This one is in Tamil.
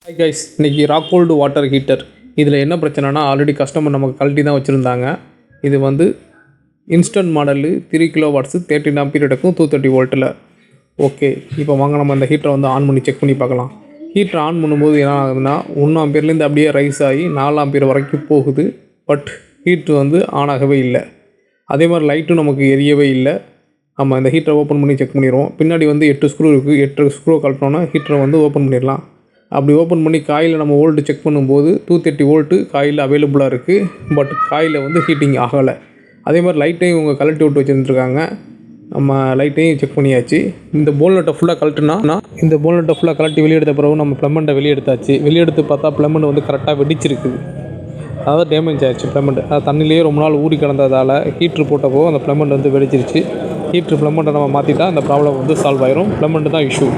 ஹாய் கைஸ், இன்றைக்கி ராக்கோல்டு வாட்டர் ஹீட்டர். இதில் என்ன பிரச்சனைனா, ஆல்ரெடி கஸ்டமர் நமக்கு கழட்டி தான் வச்சுருந்தாங்க. இது வந்து instant model 3 kilo watts 13 ampere எடுக்கும் 230 வோல்ட்டில். ஓகே, இப்போ வாங்க நம்ம இந்த ஹீட்டரை வந்து ஆன் பண்ணி செக் பண்ணி பார்க்கலாம். ஹீட்டர் ஆன் பண்ணும்போது என்ன ஆகுதுன்னா 1 ஆம்பியர்லேருந்து அப்படியே ரைஸ் ஆகி 4 ஆம்பியர் வரைக்கும் போகுது. பட் ஹீட்ரு வந்து ஆன் ஆகவே இல்லை. அதே மாதிரி லைட்டும் நமக்கு எரியவே இல்லை. நம்ம இந்த ஹீட்டரை ஓப்பன் பண்ணி செக் பண்ணிடுவோம். பின்னாடி வந்து 8 ஸ்க்ரூ இருக்குது. 8 ஸ்க்ரூ கழட்டினோன்னா ஹீட்டரை வந்து ஓப்பன் பண்ணிடலாம். அப்படி ஓப்பன் பண்ணி காயில் நம்ம வோல்ட்டு செக் பண்ணும்போது 230 வோல்ட்டு காயில் அவைலபிளாக இருக்குது. பட் காயில் வந்து ஹீட்டிங் ஆகலை. அதே மாதிரி லைட்டையும் இவங்க கழட்டி விட்டு வச்சுருந்துருக்காங்க. நம்ம லைட்டையும் செக் பண்ணியாச்சு. இந்த போல்நட்டை ஃபுல்லாக கழட்டி வெளியே எடுத்த பிறகு நம்ம ப்ளம்பண்ட்டை வெளியே எடுத்தாச்சு. வெளியே எடுத்து பார்த்தா ப்ளம்பண்ட் வந்து கரெக்டாக வெடிச்சிருக்குது. அதாவது டேமேஜ் ஆகிடுச்சு ப்ளம்பண்ட். அது தண்ணிலேயே ரொம்ப நாள் ஊறி கிடந்ததால் ஹீட்ரு போட்டப்போ அந்த ப்ளம்பண்ட் வந்து வெடிச்சிருச்சு. ஹீட்ரு ப்ளம்பண்ட்டை நம்ம மாற்றிட்டா அந்த ப்ராப்ளம் வந்து சால்வ் ஆயிரும். ப்ளம்பண்ட் தான் இஷ்யூ.